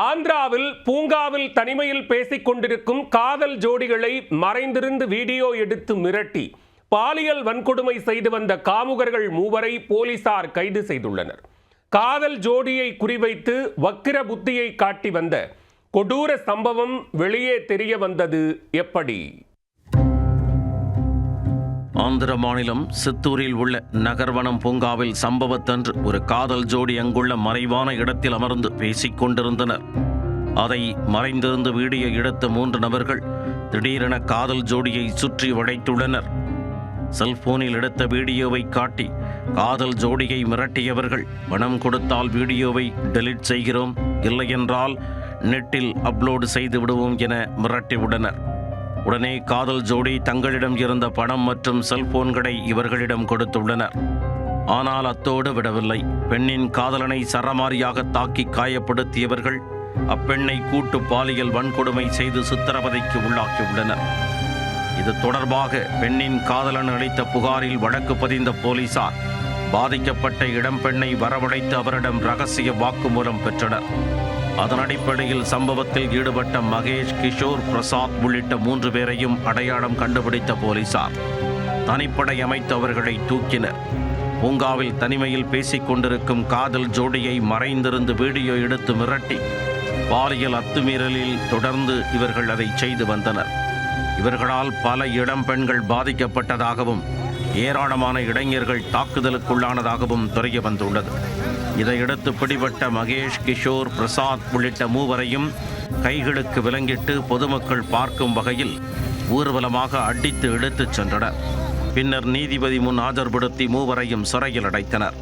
ஆந்திராவில் பூங்காவில் தனிமையில் பேசிக் கொண்டிருக்கும் காதல் ஜோடிகளை மறைந்திருந்து வீடியோ எடுத்து மிரட்டி பாலியல் வன்கொடுமை செய்து வந்த காமுகர்கள் 3 போலீசார் கைது செய்துள்ளனர். காதல் ஜோடியை குறிவைத்து வக்கிர புத்தியை காட்டி வந்த கொடூர சம்பவம் வெளியே தெரிய வந்தது எப்படி? ஆந்திர மாநிலம் சித்தூரில் உள்ள நகர்வனம் பூங்காவில் சம்பவத்தன்று ஒரு காதல் ஜோடி அங்குள்ள மறைவான இடத்தில் அமர்ந்து பேசிக் கொண்டிருந்தனர். அதை மறைந்திருந்து வீடியோ எடுத்த 3 நபர்கள் திடீரென காதல் ஜோடியை சுற்றி வளைத்துள்ளனர். செல்போனில் எடுத்த வீடியோவை காட்டி காதல் ஜோடியை மிரட்டியவர்கள் பணம் கொடுத்தால் வீடியோவை டெலீட் செய்கிறோம், இல்லையென்றால் நெட்டில் அப்லோடு செய்து விடுவோம் என மிரட்டியுள்ளனர். உடனே காதல் ஜோடி தங்களிடம் இருந்த பணம் மற்றும் செல்போன்களை இவர்களிடம் கொடுத்துள்ளனர். ஆனால் அத்தோடு விடவில்லை. பெண்ணின் காதலனை சரமாரியாக தாக்கி காயப்படுத்தியவர்கள் அப்பெண்ணை கூட்டு பாலியல் வன்கொடுமை செய்து சித்திரவதைக்கு உள்ளாக்கியுள்ளனர். இது தொடர்பாக பெண்ணின் காதலன் அளித்த புகாரில் வழக்கு பதிந்த போலீசார் பாதிக்கப்பட்ட இளம்பெண்ணை வரவழைத்து அவரிடம் ரகசிய வாக்குமூலம் பெற்றனர். அதன் அடிப்படையில் சம்பவத்தில் ஈடுபட்ட மகேஷ், கிஷோர், பிரசாத் உள்ளிட்ட 3 பேரையும் அடையாளம் கண்டுபிடித்த போலீசார் தனிப்படை அமைத்து அவர்களை தூக்கினர். பூங்காவில் தனிமையில் பேசிக் கொண்டிருக்கும் காதல் ஜோடியை மறைந்திருந்து வீடியோ எடுத்து மிரட்டி பாலியல் அத்துமீறலில் தொடர்ந்து இவர்கள் அதை செய்து வந்தனர். இவர்களால் பல இளம் பெண்கள் பாதிக்கப்பட்டதாகவும் ஏராளமான இளைஞர்கள் தாக்குதலுக்குள்ளானதாகவும் தெரிய வந்துள்ளது. இதையடுத்து பிடிபட்ட மகேஷ், கிஷோர், பிரசாத் உள்ளிட்ட 3 கைகளுக்கு விலங்கிட்டு பொதுமக்கள் பார்க்கும் வகையில் ஊர்வலமாக அடித்து இழுத்துச் சென்றனர். பின்னர் நீதிபதி முன் ஆஜர்படுத்தி 3 சிறையில் அடைத்தனர்.